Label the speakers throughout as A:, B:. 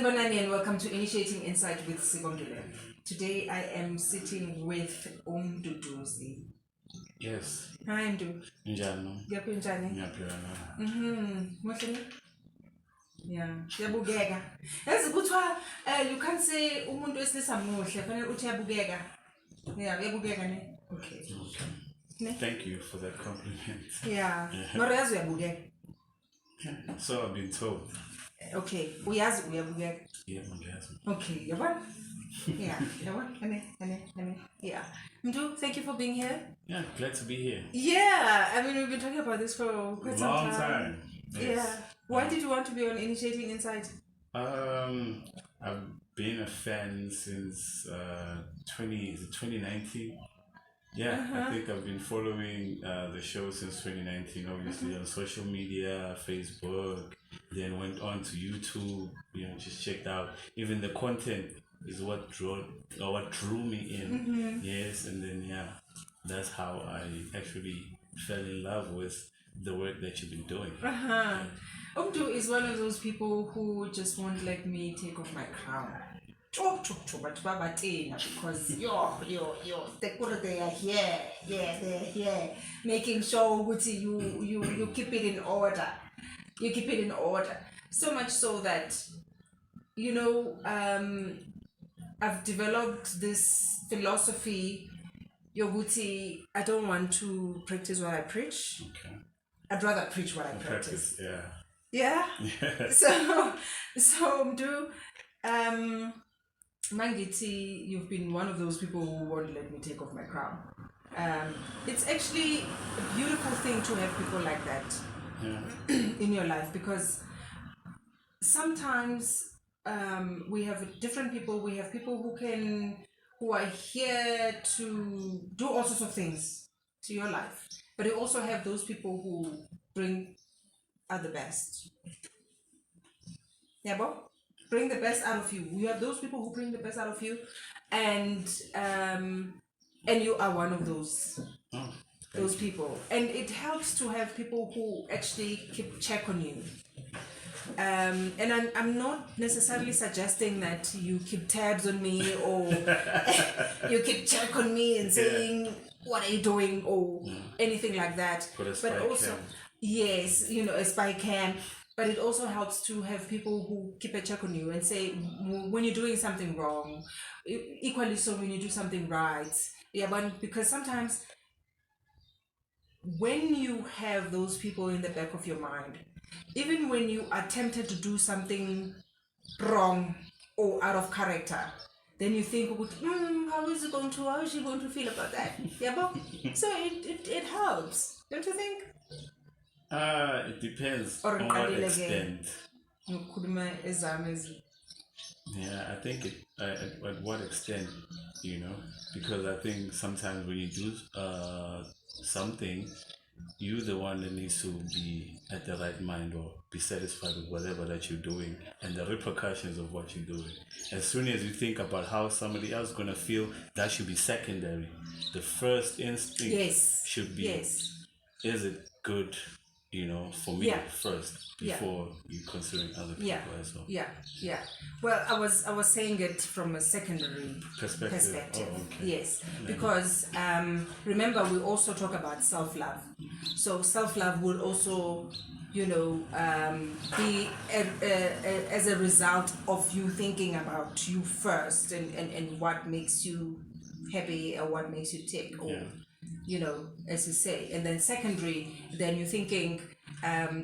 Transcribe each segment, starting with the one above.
A: Sanibonani and welcome to Initiating Insight with Sibongile. Today I am sitting with Mduduzi.
B: Yes.
A: Hi Mdu.
B: Njani?
A: Ngiyaphila.
B: Ngiyaphila.
A: Muhle? Yeah. Yabukeka. Yazi kuthiwa you can't say umuntu wesilisa muhle, fanele uthi yabukeka. Yeah, yabukeka ne? Okay.
B: Ne? Thank you for that compliment.
A: Yeah. Mara yazi uyabukeka.
B: So I've been told.
A: Okay. Uyazi uyabukeka.
B: Yeah, ngiyazi.
A: Okay, yabona? Yeah, yabona? Yeah. Mdu, thank you for being here.
B: Yeah, glad to be here.
A: Yeah, I mean we've been talking about this for quite some time.
B: Long time. Yes.
A: Yeah. Why did you want to be on Initiating Insight?
B: I've been a fan since 2019. Yeah, I think I've been following the show since 2019, obviously on social media, Facebook, then went on to YouTube, just checked out. Even the content is what drew me in. Yes, and then that's how I actually fell in love with the work that you've been doing.
A: Umdu is one of those people who just won't let me take off my crown. Because they are here, they're here, making sure you keep it in order. You keep it in order. So much so that, I've developed this philosophy, Yoguti, I don't want to practice what I preach.
B: Okay.
A: I'd rather preach what I practice.
B: Yeah.
A: So Mdu, Mangiti, you've been one of those people who won't let me take off my crown. It's actually a beautiful thing to have people like that in your life, because sometimes we have different people. We have people who are here to do all sorts of things to your life, but you also have those people who bring out the best. Yeah, Bob? Bring the best out of you. You have those people who bring the best out of you, and you are one of those people. And it helps to have people who actually keep check on you. And I'm not necessarily suggesting that you keep tabs on me or you keep check on me and saying what are you doing or anything like that. But also, yes, a spy cam. But it also helps to have people who keep a check on you and say when you're doing something wrong, equally so when you do something right. Yeah, but because sometimes when you have those people in the back of your mind, even when you are tempted to do something wrong or out of character, then you think, how is she going to feel about that? Yeah, but so it helps, don't you think?
B: It depends on what extent. Yeah, I think at what extent, because I think sometimes when you do something, you're the one that needs to be at the right mind or be satisfied with whatever that you're doing and the repercussions of what you're doing. As soon as you think about how somebody else is going to feel, that should be secondary. The first instinct should be, is it good, for me first before you considering other people as well. Yeah.
A: Well, I was saying it from a secondary perspective.
B: Oh, okay.
A: Yes, because remember we also talk about self-love. So self-love will also, be as a result of you thinking about you first and what makes you happy or what makes you tick or as you say. And then secondary, then you're thinking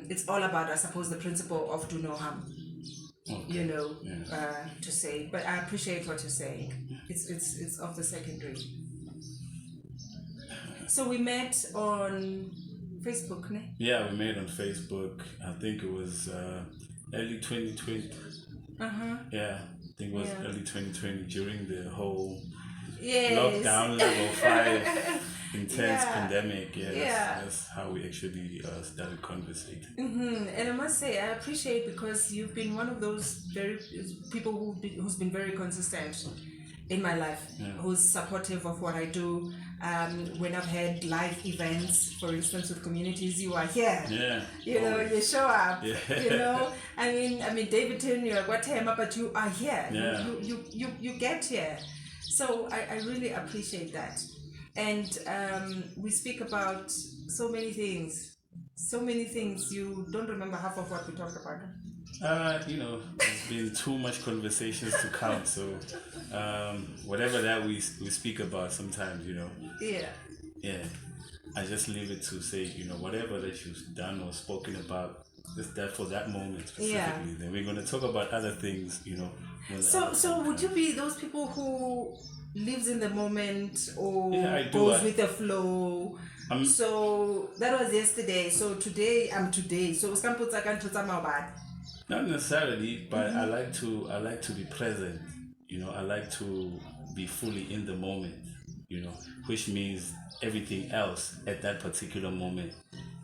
A: it's all about, I suppose, the principle of do no harm. To say. But I appreciate what you're saying. It's of the secondary. So we met on Facebook, ne?
B: Yeah, we met on Facebook. I think it was early 2020. Yeah, I think it was early 2020 during the whole lockdown level 5 intense pandemic. That's how we actually started conversating.
A: And I must say, I appreciate, because you've been one of those very people who's been very consistent. in my life, who's supportive of what I do. When I've had live events, for instance, with communities, you are here.
B: Yeah.
A: You know, you show up.
B: Yeah.
A: You know, I mean, Davidton, you're Guatemala, but you are here.
B: Yeah.
A: You get here. So I really appreciate that. And we speak about so many things. So many things. You don't remember half of what we talked about.
B: It's been too much conversations to count. So, whatever that we speak about, sometimes, yeah, I just leave it to say, whatever that you've done or spoken about, just that for that moment specifically.
A: Yeah.
B: Then we're gonna talk about other things,
A: So would you be those people who lives in the moment or
B: I do.
A: goes with the flow? So that was yesterday. So today I'm today. So
B: not necessarily, but I like to be present. I like to be fully in the moment. Which means everything else at that particular moment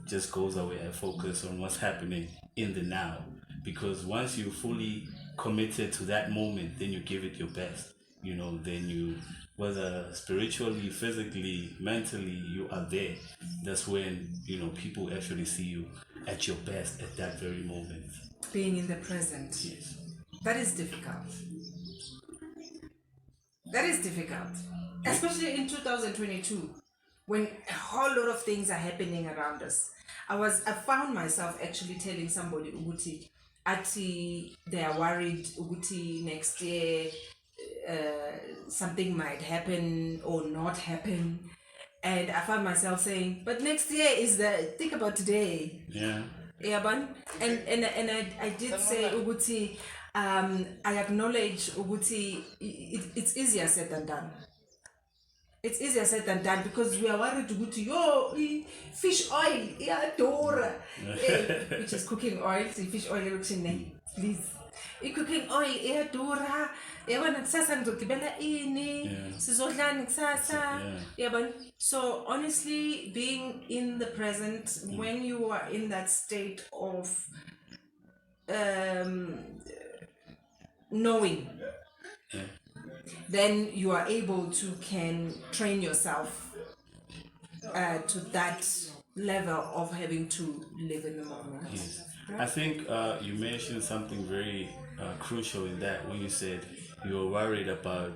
B: just goes away. I focus on what's happening in the now, because once you're fully committed to that moment, then you give it your best. Then you, whether spiritually, physically, mentally, you are there. That's when people actually see you at your best at that very moment.
A: Being in the present.
B: Yes.
A: That is difficult. That is difficult. Especially in 2022, when a whole lot of things are happening around us. I found myself actually telling somebody, Uguti, Ati, they are worried, Uguti, next year something might happen or not happen. And I found myself saying, but next year think about today.
B: Yeah.
A: Yeah, but and I did say Uguti, I acknowledge Uguti, it's easier said than done. It's easier said than done because we are worried Uguti, fish oil, dora, which is cooking oil, fish oil, please. Cooking oil, dora, kusasa ngizogibela ini, sizodlani kusasa. So honestly, being in the present, when you are in that state of knowing, then you are able to can train yourself to that level of having to live in the moment.
B: Yes. I think you mentioned something very crucial in that when you said you were worried about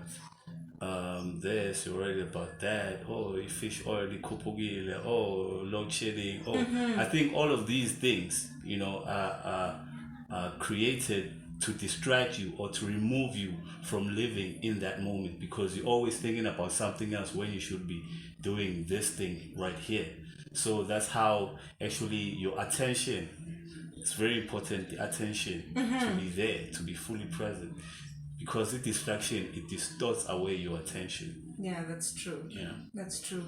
B: this, you're worried about that, fish oil, kupugile, load shedding. I think all of these things, are created to distract you or to remove you from living in that moment, because you're always thinking about something else when you should be doing this thing right here. So that's how actually your attention, it's very important, the attention to be there, to be fully present, because the distraction, it distorts away your attention.
A: Yeah, that's true.
B: Yeah,
A: that's true.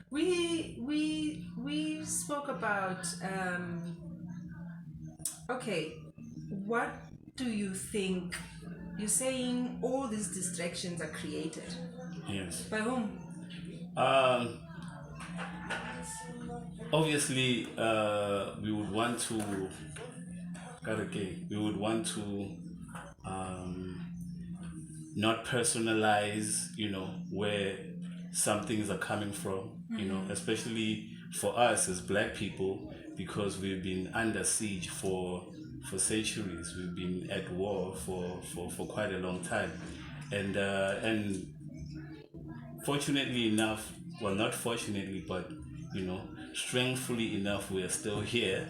A: We spoke about okay, what do you think? You're saying all these distractions are created.
B: Yes.
A: By whom?
B: Obviously, we would want to not personalize, where some things are coming from, especially for us as Black people, because we've been under siege for centuries. We've been at war for quite a long time, and fortunately enough, well, not fortunately, but strengthfully enough, we are still here.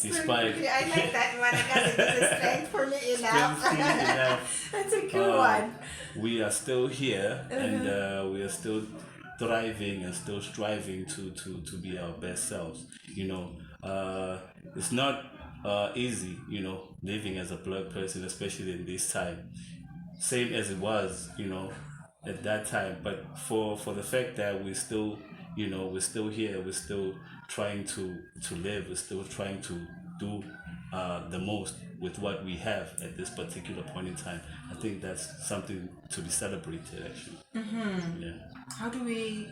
B: Despite
A: I like that one. I got the strengthfully enough. That's a good one.
B: We are still here, and we are still thriving and still striving to be our best selves. It's not easy, living as a Black person, especially in this time. Same as it was, at that time. But for the fact that we're still, we're still here, we're still trying to live, we're still trying to do the most with what we have at this particular point in time. I think that's something to be celebrated, actually. Yeah.
A: How do we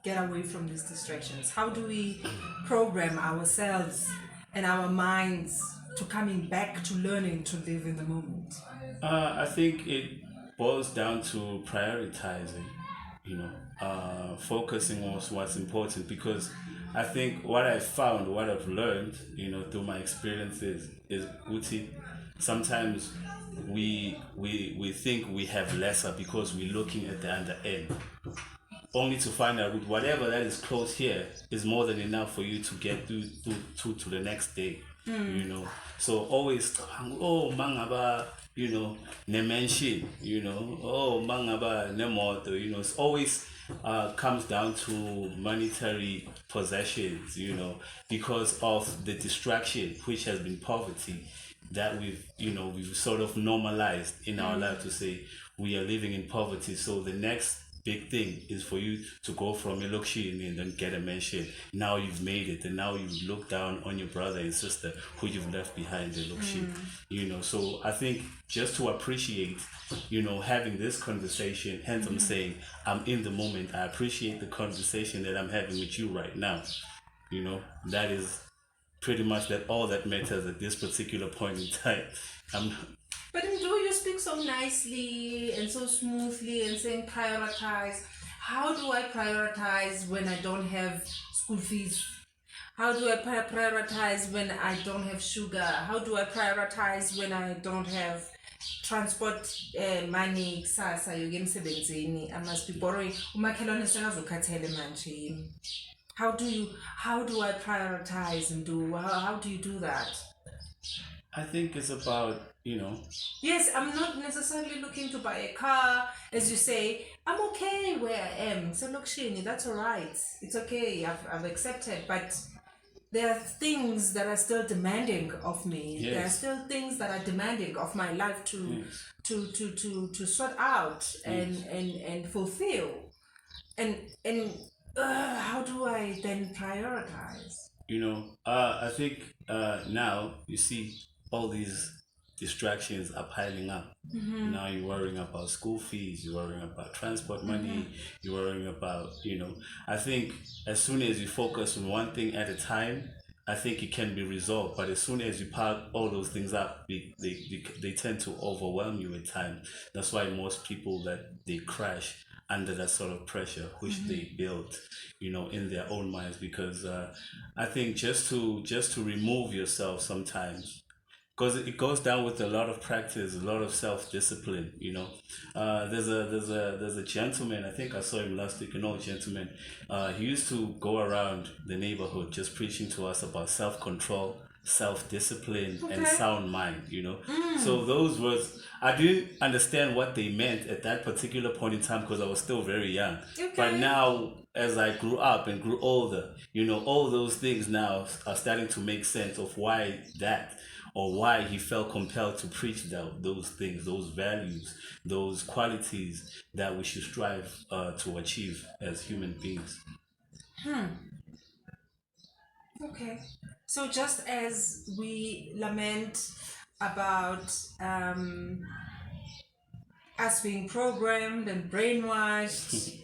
A: get away from these distractions? How do we program ourselves and our minds to coming back to learning to live in the moment?
B: I think it boils down to prioritizing, focusing on what's important. Because I think what I've found, what I've learned, through my experiences is Uti. Sometimes we think we have lesser because we're looking at the under end, only to find out whatever that is close here is more than enough for you to get through to the next day. So always, oh mangaba, ne menshi, oh mangaba ne moto, it's always comes down to monetary possessions, because of the distraction which has been poverty that we've sort of normalized in our life to say we are living in poverty. So the next big thing is for you to go from a luxury and then get a mansion. Now you've made it, and now you look down on your brother and sister who you've left behind the luxury. So I think just to appreciate, having this conversation, hence I'm saying I'm in the moment. I appreciate the conversation that I'm having with you right now. That is pretty much that all that matters at this particular point in time.
A: But you speak so nicely and so smoothly and saying prioritize. How do I prioritize when I don't have school fees? How do I prioritize when I don't have sugar? How do I prioritize when I don't have transport money? Kusasa yoke emsebenzini, I must be borrowing. Umakhelwane sekazokhathele manje. How do I prioritize and how do you do that?
B: I think it's about,
A: Yes, I'm not necessarily looking to buy a car. As you say, I'm okay where I am. So look, Shini, that's all right. It's okay. I've accepted. But there are things that are still demanding of me.
B: Yes.
A: There are still things that are demanding of my life to sort out and fulfill. And how do I then prioritize?
B: I think now you see all these distractions are piling up. Now you're worrying about school fees, you're worrying about transport money, you're worrying about, I think as soon as you focus on one thing at a time, I think it can be resolved. But as soon as you pile all those things up, they tend to overwhelm you at times. That's why most people they crash under that sort of pressure which they built, in their own minds. Because I think just to remove yourself sometimes, because it goes down with a lot of practice, a lot of self-discipline. There's a gentleman, I think I saw him last week, an old gentleman. He used to go around the neighborhood just preaching to us about self-control, self-discipline, and sound mind. So those words, I didn't understand what they meant at that particular point in time because I was still very young. But now, as I grew up and grew older, all those things now are starting to make sense of why that, or why he felt compelled to preach those things, those values, those qualities that we should strive to achieve as human beings.
A: Okay. So just as we lament about us being programmed and brainwashed,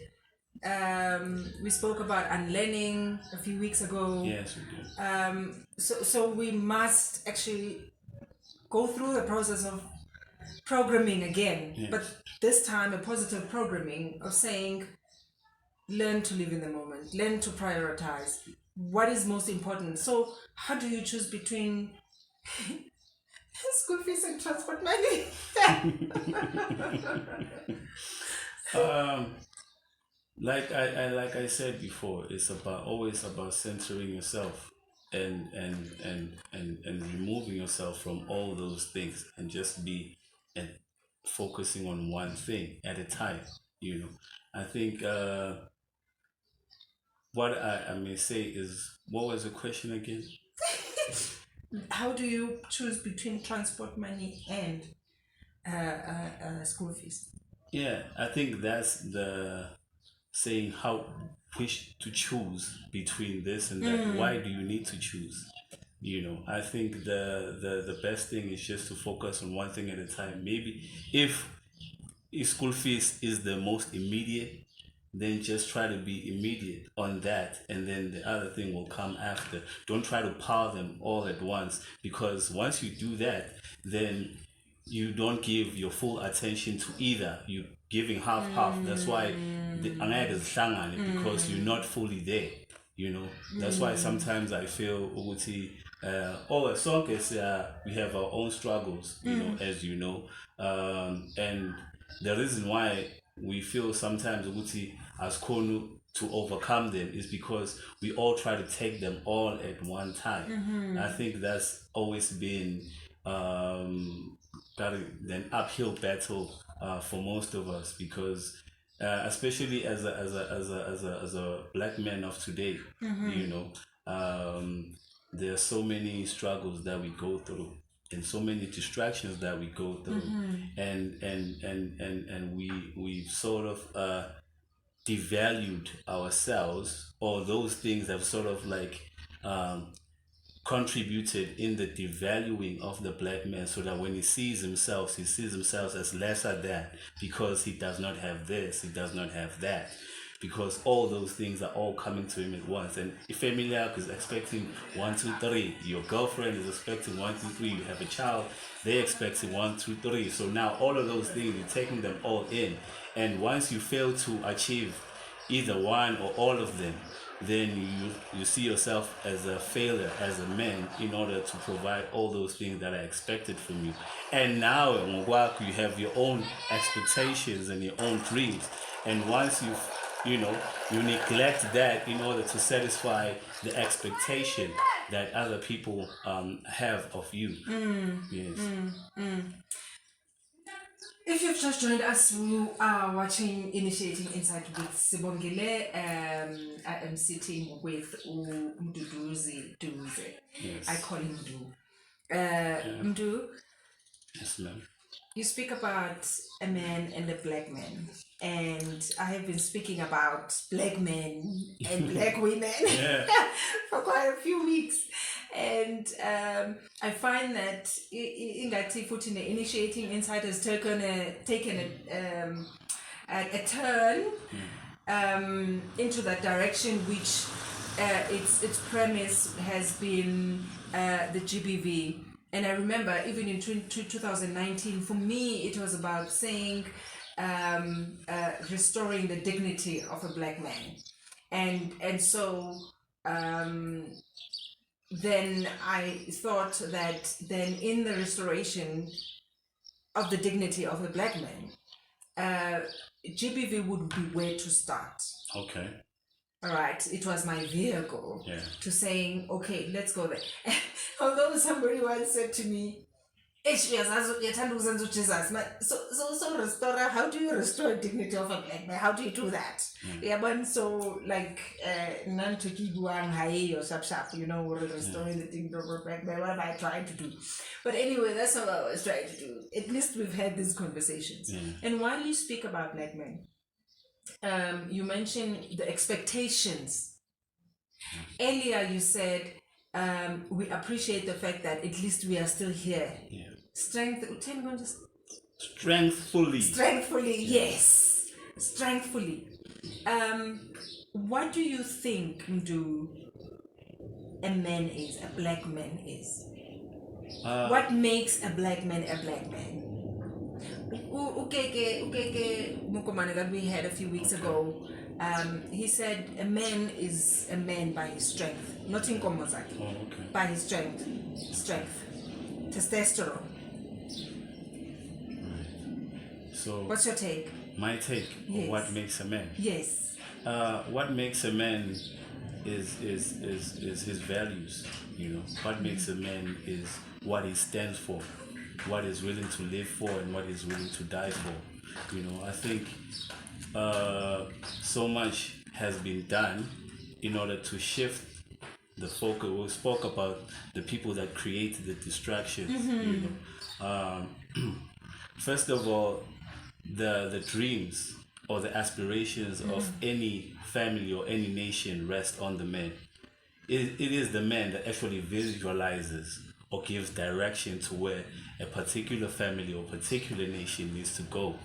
A: we spoke about unlearning a few weeks ago.
B: Yes, we do.
A: So we must actually go through the process of programming again, but this time a positive programming of saying, learn to live in the moment, learn to prioritize what is most important. So how do you choose between school fees and transport money?
B: Like I said before, it's always about centering yourself and removing yourself from all those things and just be and focusing on one thing at a time. I think what I may say is, what was the question again?
A: How do you choose between transport money and school fees?
B: Yeah, I think that's the saying, how wish to choose between this and that. Why do you need to choose? I think the best thing is just to focus on one thing at a time. Maybe if school fees is the most immediate, then just try to be immediate on that, and then the other thing will come after. Don't try to pile them all at once, because once you do that, then you don't give your full attention to either. You giving half. That's why the angeke zihlangane, because you're not fully there. You know, that's why sometimes I feel ukuthi sonke we have our own struggles, you know, as you know, and the reason why we feel sometimes ukuthi as Konu to overcome them is because we all try to take them all at one time. I think that's always been an uphill battle for most of us, because especially as a black man of today, you know, there are so many struggles that we go through and so many distractions that we go through, and we sort of devalued ourselves, or those things have sort of like contributed in the devaluing of the black man, so that when he sees himself as lesser than, because he does not have this, he does not have that, because all those things are all coming to him at once. And if family is expecting 1, 2, 3, your girlfriend is expecting 1, 2, 3, you have a child, they're expecting 1, 2, 3. So now all of those things, you're taking them all in, and once you fail to achieve either one or all of them, then you see yourself as a failure as a man, in order to provide all those things that are expected from you. And now you have your own expectations and your own dreams, and once you neglect that in order to satisfy the expectation that other people have of you. Yes.
A: If you've just joined us, you are watching Initiating Insight with Sibongile. I am sitting with Mduduzi.
B: Yes.
A: I call him Mdu. Mdu,
B: Yes, ma'am.
A: you speak about a man and a black man, and I have been speaking about black men and black women for quite a few weeks. And I find that Ingati Futine Initiating Insight has taken a turn into that direction, which its premise has been the GBV. And I remember even in 2019, for me, it was about saying restoring the dignity of a black man. And so then I thought that then in the restoration of the dignity of a black man, GBV would be where to start.
B: Okay.
A: All right, it was my vehicle to saying, okay, let's go there. Although somebody once said to me, so restore, how do you restore dignity of a black man? How do you do that? So like nan to keep one high or sharp, restoring the dignity of a black man. What am I trying to do? But anyway, that's what I was trying to do. At least we've had these conversations. And while you speak about black men, you mentioned the expectations. Earlier you said we appreciate the fact that at least we are still here.
B: Strengthfully.
A: Yes. Strengthfully. What do you think a man is, a black man is? What makes a black man a black man? Ukeke Mukomane that we had a few weeks ago, he said a man is a man by his strength, not in Komozaki. By his strength, testosterone.
B: So
A: what's your take?
B: My take on what makes a man?
A: Yes.
B: What makes a man is his values. What makes a man is what he stands for, what he's willing to live for, and what he's willing to die for. I think so much has been done in order to shift the focus. We spoke about the people that created the distractions. First of all, the dreams or the aspirations of any family or any nation rest on the man. It is the man that actually visualizes or gives direction to where a particular family or particular nation needs to go.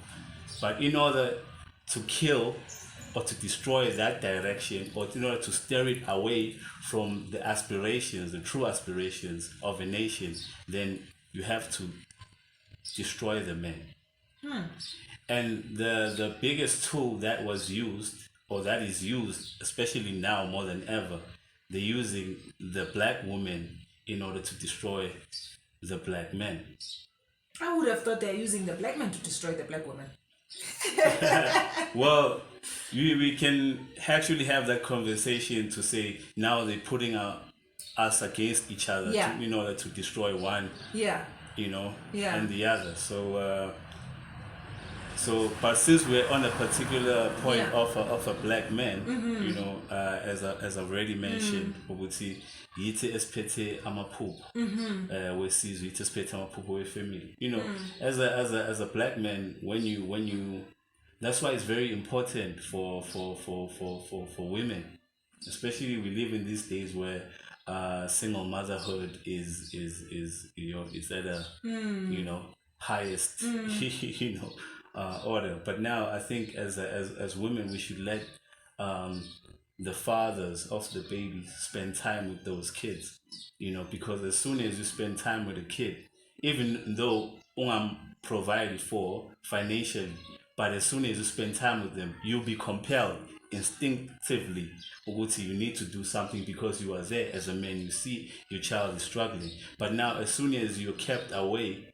B: But in order to kill or to destroy that direction, or in order to steer it away from the aspirations, the true aspirations of a nation, then you have to destroy the men. And the biggest tool that was used, or that is used, especially now more than ever, they're using the black woman in order to destroy the black men.
A: I would have thought they're using the black men to destroy the black woman.
B: Well, we can actually have that conversation to say now they're putting us against each other in order to destroy one, and the other. But since we're on a particular point of a black man, as I've already mentioned, we would see yithi esphethe amaphupho wesizwe, yithi esphethe amaphupho we-family. As a black man, when you that's why it's very important for women, especially we live in these days where single motherhood is at a highest order. But now I think as women we should let the fathers of the babies spend time with those kids, because as soon as you spend time with a kid, even though I'm provided for financially, but as soon as you spend time with them, you'll be compelled instinctively, you need to do something because you are there as a man. You see your child is struggling, but now as soon as you're kept away,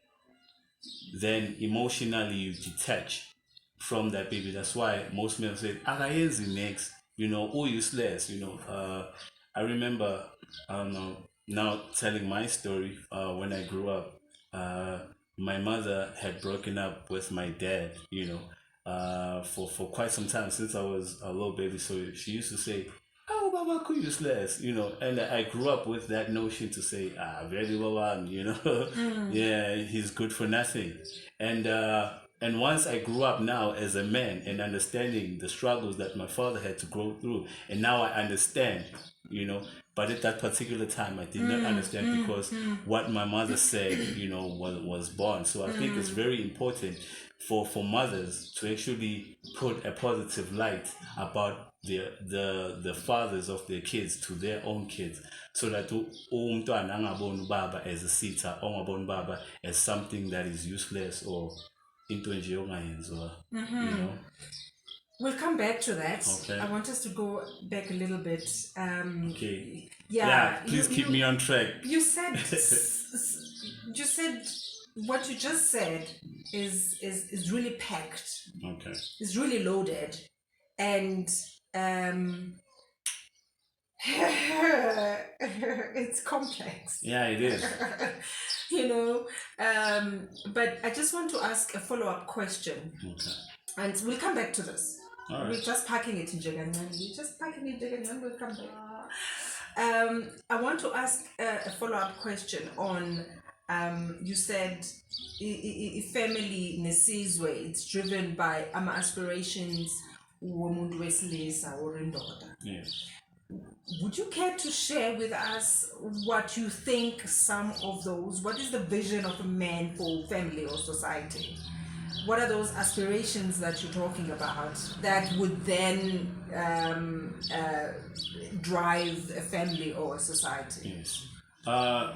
B: then emotionally you detach from that baby. That's why most men say, "Akayenzi next," useless. I remember, now telling my story. When I grew up, my mother had broken up with my dad. For quite some time since I was a little baby. So she used to say, "Oh, Baba, could useless," and I grew up with that notion to say, very well, yeah, he's good for nothing. And once I grew up now as a man and understanding the struggles that my father had to go through, and now I understand, but at that particular time I did not understand because what my mother said, was born. So I think it's very important for mothers to actually put a positive light about the fathers of their kids to their own kids, so that umntwana angaboni baba as a sitha, ongaboni baba as something that is useless or into nje ongayenziwa.
A: We'll come back to that.
B: Okay.
A: I want us to go back a little bit.
B: Okay.
A: Yeah.
B: Please keep me on track.
A: You said what you just said is really packed.
B: Okay.
A: It's really loaded, and it's complex.
B: Yeah, it is.
A: But I just want to ask a follow-up question.
B: Okay.
A: And we'll come back to this.
B: All right.
A: We're just packing it in Jaganyan. We'll come back. I want to ask a follow-up question on, you said family nesizwe, it's driven by ama aspirations womuntu wesilisa or indoda.
B: Yes.
A: Would you care to share with us what you think what is the vision of a man for family or society? What are those aspirations that you're talking about that would then drive a family or a society?
B: Yes.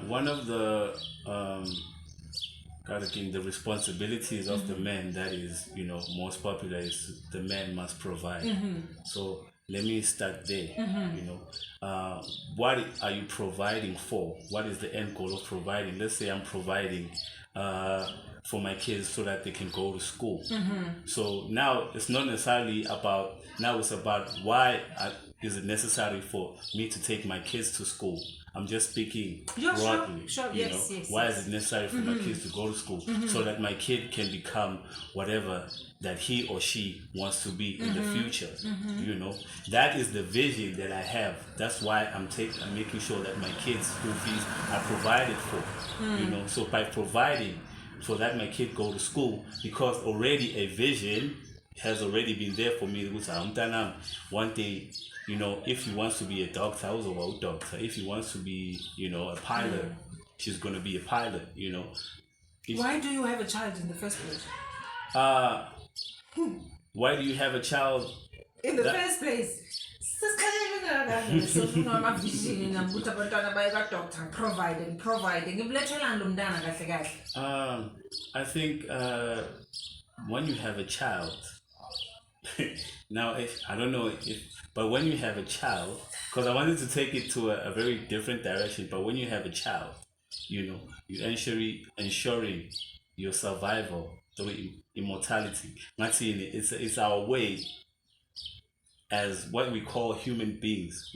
B: One of the the responsibilities of the man that is, most popular is the man must provide. So let me start there. What are you providing for? What is the end goal of providing? Let's say I'm providing for my kids so that they can go to school. So now it's not necessarily about, it's about why is it necessary for me to take my kids to school. I'm just speaking broadly.
A: Sure. Yes,
B: why is it necessary for my kids to go to school? So that my kid can become whatever that he or she wants to be in the future. That is the vision that I have. That's why I'm making sure that my kids' school fees are provided for. So by providing so that my kid go to school, because already a vision has already been there for me. One day, if he wants to be a doctor, I was a doctor. If he wants to be, a pilot, she's going to be a pilot,
A: Why do you have a child in the first place?
B: Why do you have a child?
A: In the first place?
B: I think when you have a child, now I don't know if, but when you have a child, because I wanted to take it to a very different direction, but when you have a child, you're ensuring your survival through immortality. It's our way as what we call human beings,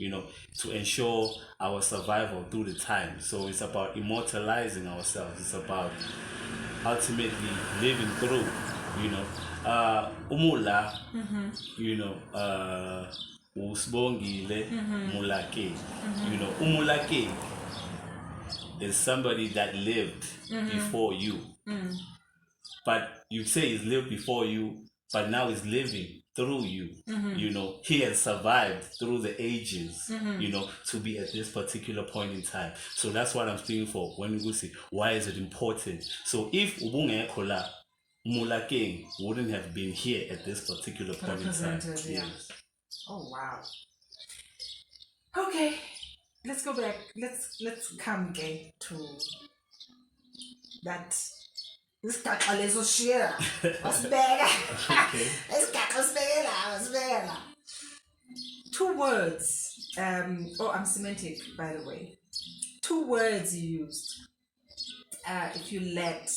B: to ensure our survival through the time. So it's about immortalizing ourselves. It's about ultimately living through, umula, Sibongile, mulake. Umulake is somebody that lived before you. But you say he's lived before you, but now he's living through you. He has survived through the ages, to be at this particular point in time. So that's what I'm speaking for when we say, why is it important? So if Ubunge Kola, Mulake wouldn't have been here at this particular point in time.
A: Yeah. Yes. Oh wow. Okay, let's go back. Let's come again to that. This caca lezo shira. What's better? This caca was better. 2 words. I'm semantic, by the way. 2 words you used. If you let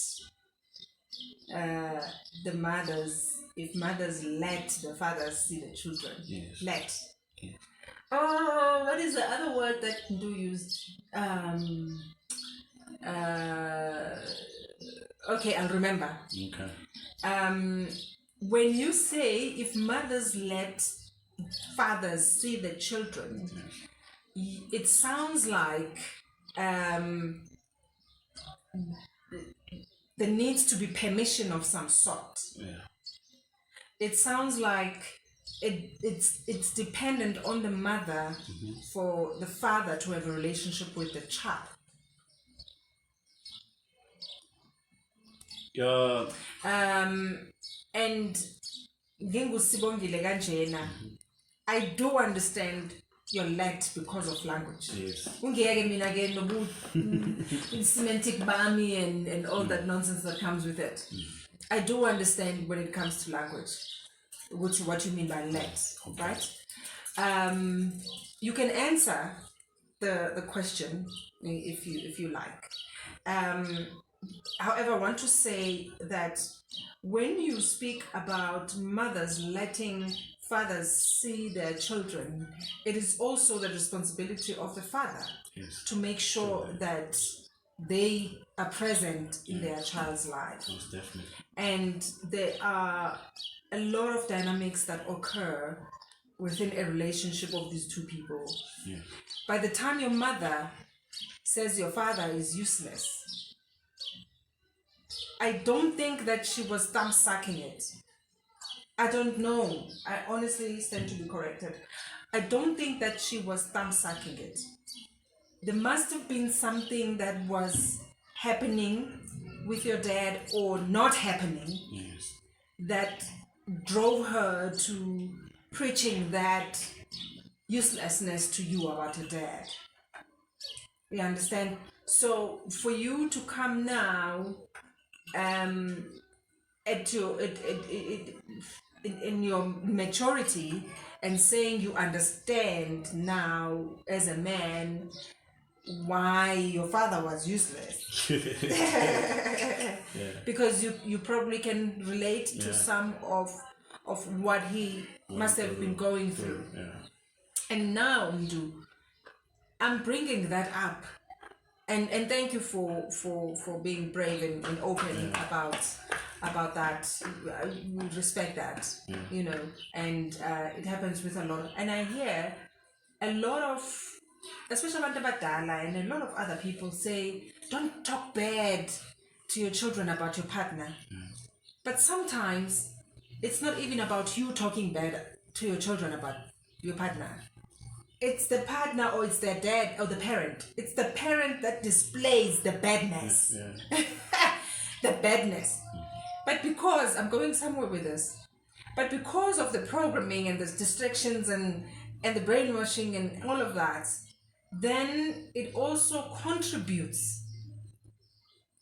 A: if mothers let the fathers see the children.
B: Yes.
A: Let.
B: Yeah.
A: Oh, what is the other word that Ndu used? Okay, I'll remember.
B: Okay.
A: When you say if mothers let fathers see the children, it sounds like there needs to be permission of some sort.
B: Yeah.
A: It sounds like it's dependent on the mother for the father to have a relationship with the child. And Sibongile kanjena, I do understand your let because of language.
B: Yes.
A: Semantic bami and all that nonsense that comes with it. I do understand when it comes to language what you mean by let, right? You can answer the question if you like. However, I want to say that when you speak about mothers letting fathers see their children, it is also the responsibility of the father to make sure that they are present in their child's life.
B: Most definitely.
A: And there are a lot of dynamics that occur within a relationship of these 2 people.
B: Yeah.
A: By the time your mother says your father is useless, I don't think that she was thumb sucking it. I don't know. I honestly stand to be corrected. I don't think that she was thumb sucking it. There must have been something that was happening with your dad or not happening that drove her to preaching that uselessness to you about your dad. You understand? So for you to come now in your maturity and saying you understand now as a man why your father was useless. Because you probably can relate to some of what he must have been going through. And now, Mdu, I'm bringing that up. And thank you for being brave and open about that. We respect that, and it happens with a lot. And I hear a lot of, especially abantu abadala and a lot of other people say, don't talk bad to your children about your partner. But sometimes it's not even about you talking bad to your children about your partner. It's the partner, or it's their dad, or the parent. It's the parent that displays the badness. The badness. But because, I'm going somewhere with this, but because of the programming and the distractions and and the brainwashing and all of that, then it also contributes.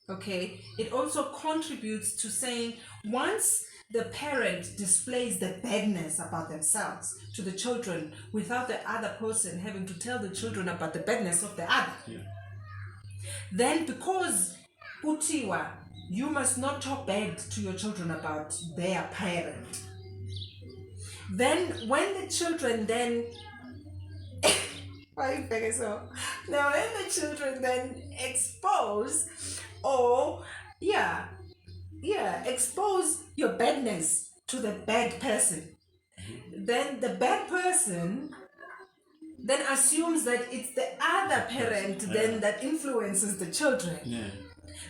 A: Okay, it also contributes to saying once the parent displays the badness about themselves to the children without the other person having to tell the children about the badness of the other, then because Utiwa, you must not talk bad to your children about their parent. Then when the children then why you think so? Now when the children then expose or expose your badness to the bad person, then the bad person then assumes that it's the other parent then that influences the children.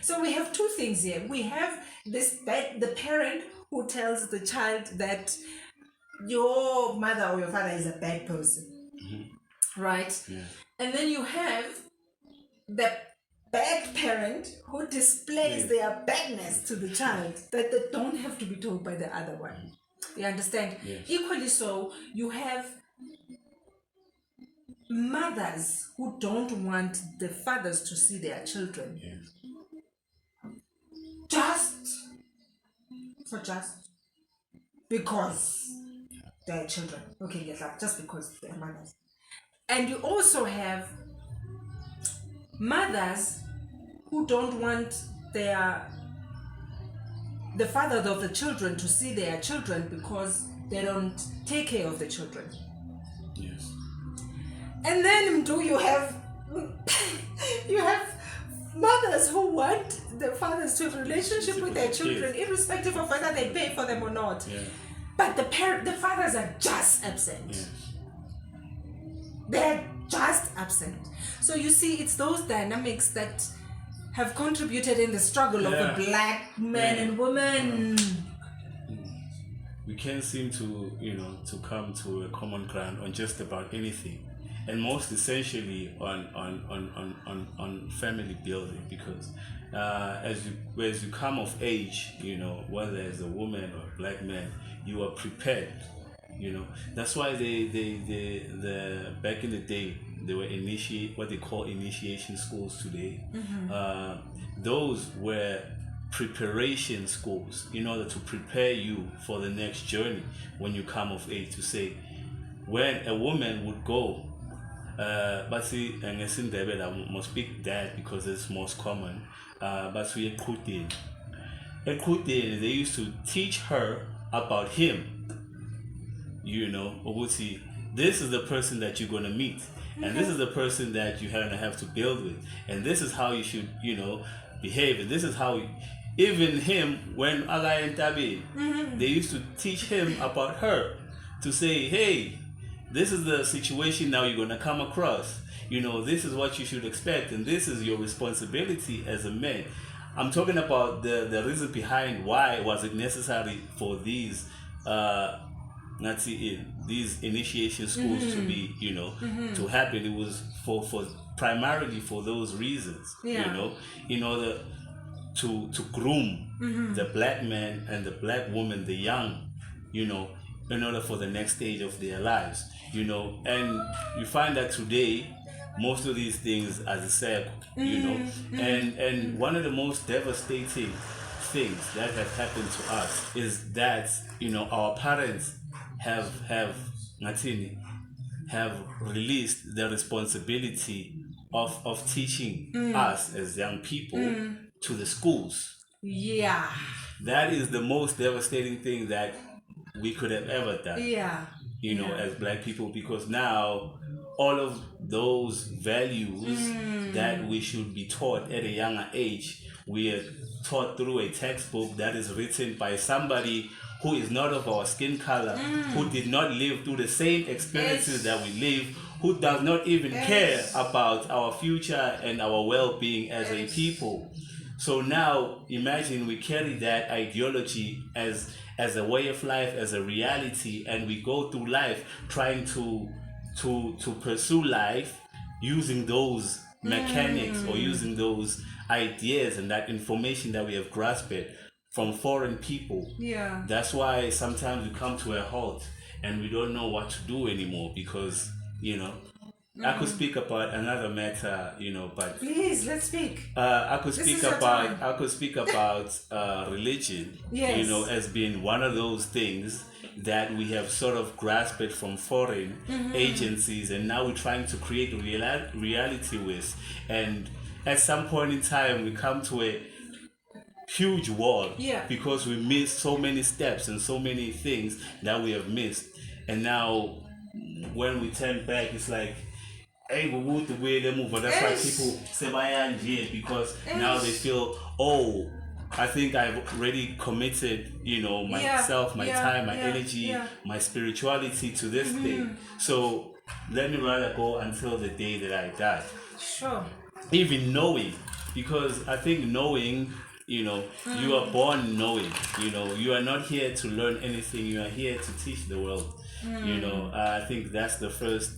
A: So we have two things here. We have the parent who tells the child that your mother or your father is a bad person, right? And then you have the bad parent who displays their badness to the child that they don't have to be told by the other one. You understand? Equally so, you have mothers who don't want the fathers to see their children. Just because they're children. Okay, yes, just because they're mothers. And you also have mothers who don't want the fathers of the children to see their children because they don't take care of the children. And then you have mothers who want the fathers to have a relationship with their children, irrespective of whether they pay for them or not. But the fathers are just absent. They're just absent. So you see, it's those dynamics that have contributed in the struggle of the black man and woman.
B: We can't seem to, to come to a common ground on just about anything, and most essentially on family building, because as you come of age, whether as a woman or a black man, you are prepared. That's why the back in the day they were what they call initiation schools today. Those were preparation schools in order to prepare you for the next journey when you come of age. To say, when a woman would go, but see, and I must speak that because it's most common. But we they used to teach her about him. Obuti, this is the person that you're gonna meet, and this is the person that you're gonna have to build with, and this is how you should, behave, and this is how. Even him, when Aga and Tabi, they used to teach him about her, to say, hey, this is the situation now you're going to come across. This is what you should expect, and this is your responsibility as a man. I'm talking about the reason behind why was it necessary for these these initiation schools to be, to happen. It was for primarily for those reasons, in order to groom the black man and the black woman, the young, in order for the next stage of their lives, and you find that today most of these things, as I said, and one of the most devastating things that have happened to us is that our parents have released the responsibility of teaching us as young people to the schools. That is the most devastating thing that we could have ever done. As black people, because now all of those values that we should be taught at a younger age, we are taught through a textbook that is written by somebody who is not of our skin color, who did not live through the same experiences that we live, who does not even care about our future and our well-being as a people. So now imagine we carry that ideology as a way of life, as a reality, and we go through life trying to pursue life using those mechanics or using those ideas and that information that we have grasped from foreign people. That's why sometimes we come to a halt and we don't know what to do anymore because I could speak about another matter, but
A: Please, let's speak.
B: I could
A: This
B: speak
A: is your
B: about
A: time.
B: religion,
A: Yes.
B: as being one of those things that we have sort of grasped from foreign agencies, and now we're trying to create reality with. And at some point in time, we come to a huge wall because we missed so many steps and so many things that we have missed. And now, when we turn back, it's like, hey, we moved the way they move. But that's why people say Bayanje, because now they feel, oh, I think I've already committed, myself, my time, my energy, my spirituality to this thing. So let me rather go until the day that I die.
A: Sure.
B: Even knowing, because I think knowing, you are born knowing, you are not here to learn anything, you are here to teach the world. I think that's the first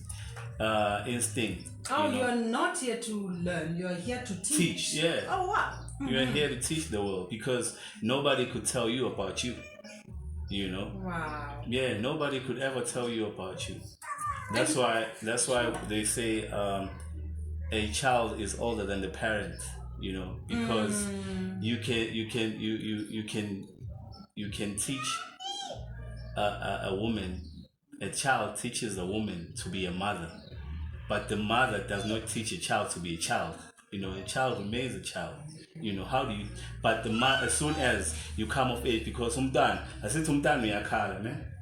B: instinct.
A: You are not here to learn, you are here to teach.
B: Yeah.
A: Oh, wow.
B: You are here to teach the world because nobody could tell you about you.
A: Wow.
B: Yeah, nobody could ever tell you about you. That's why they say a child is older than the parent, because you can teach a woman. A child teaches a woman to be a mother, but the mother does not teach a child to be a child. A child remains a child. How do you? But as soon as you come of age, because I said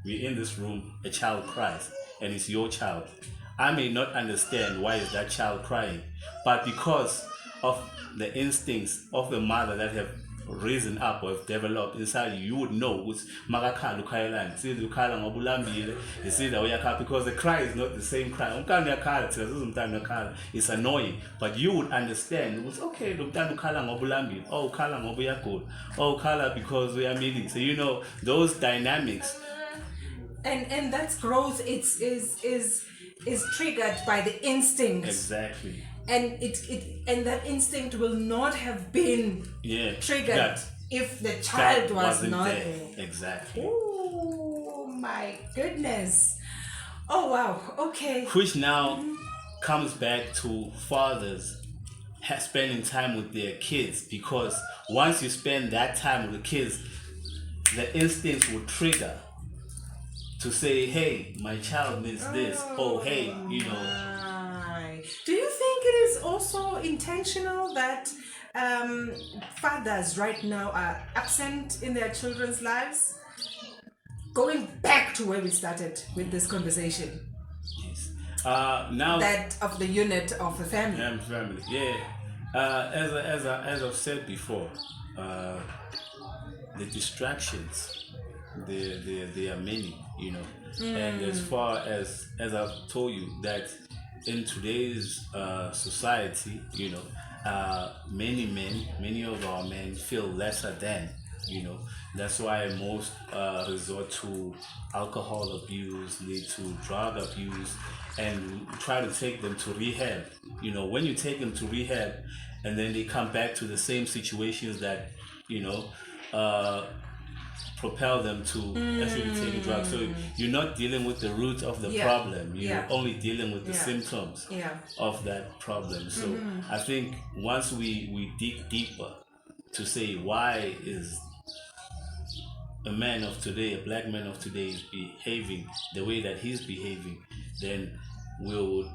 B: we're in this room, a child cries, and it's your child. I may not understand why is that child crying, but because of the instincts of the mother that have risen up or have developed inside you, you would know because the cry is not the same cry. It's annoying, but you would understand it was okay. Oh, kala because we are meeting. So those dynamics.
A: And that's growth. Is triggered by the instinct.
B: Exactly.
A: And and that instinct will not have been triggered if the child was not there.
B: Exactly.
A: Oh my goodness. Oh wow. Okay.
B: Which now comes back to fathers spending time with their kids, because once you spend that time with the kids, the instincts will trigger to say, hey, my child needs this. Oh, hey,
A: Do you think it is also intentional that fathers right now are absent in their children's lives? Going back to where we started with this conversation.
B: Yes. Now
A: that of the unit of the family.
B: Family. Yeah. As I've said before, the distractions, there are many, and as far as I've told you that in today's society, many of our men feel lesser than, that's why most resort to alcohol abuse, lead to drug abuse, and try to take them to rehab. When you take them to rehab and then they come back to the same situations that propel them to actually take drugs. So you're not dealing with the root of the problem. You're only dealing with the symptoms of that problem. So I think once we dig deeper to say why is a man of today, a black man of today is behaving the way that he's behaving, then we'll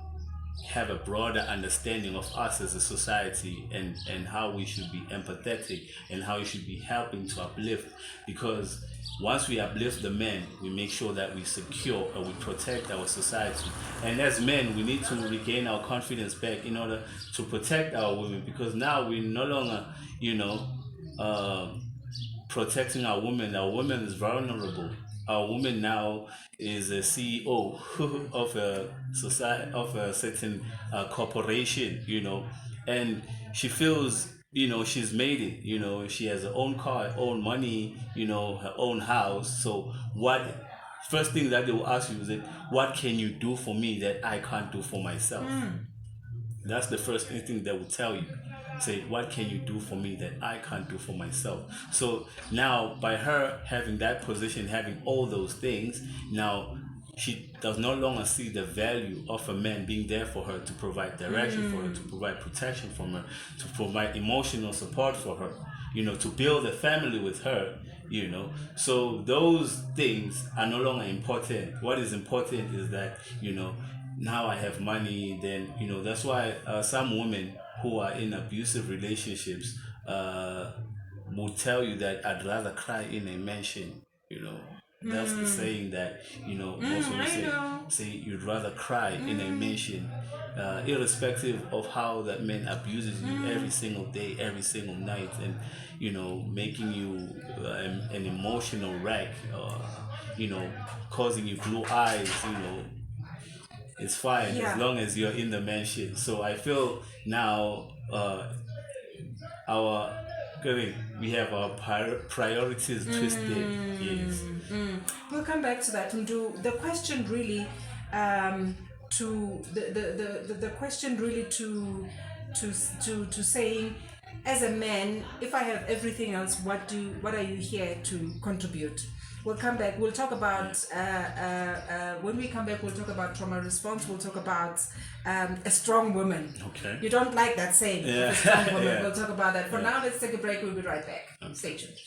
B: have a broader understanding of us as a society and how we should be empathetic and how we should be helping to uplift. Because once we uplift the men, we make sure that we secure and we protect our society. And as men, we need to regain our confidence back in order to protect our women, because now we're no longer, protecting our women. Our women is vulnerable. Our woman now is a CEO of a society, of a certain corporation, and she feels, she's made it. She has her own car, her own money, her own house. So first thing that they will ask you is that, what can you do for me that I can't do for myself? That's the first thing they will tell you. Say, what can you do for me that I can't do for myself? So now, by her having that position, having all those things, now she does no longer see the value of a man being there for her, to provide direction for her, to provide protection from her, to provide emotional support for her, to build a family with her, So those things are no longer important. What is important is that, now I have money, then, that's why some women who are in abusive relationships will tell you that I'd rather cry in a mansion. That's the saying that, also we
A: I know.
B: say you'd rather cry in a mansion, irrespective of how that man abuses you every single day, every single night, and, making you an emotional wreck, causing you blue eyes, it's fine
A: Yeah.
B: as long as you're in the mansion. So I feel now our we have our priorities twisted. Yes.
A: We'll come back to that. Mdu, the question really, to the question really to saying, as a man, if I have everything else, what are you here to contribute? We'll come back. We'll talk about when we come back. We'll talk about trauma response. We'll talk about a strong woman.
B: Okay.
A: You don't like that saying,
B: Yeah.
A: a strong woman.
B: Yeah.
A: We'll talk about that. For now, let's take a break. We'll be right back.
B: Okay.
A: Stay tuned.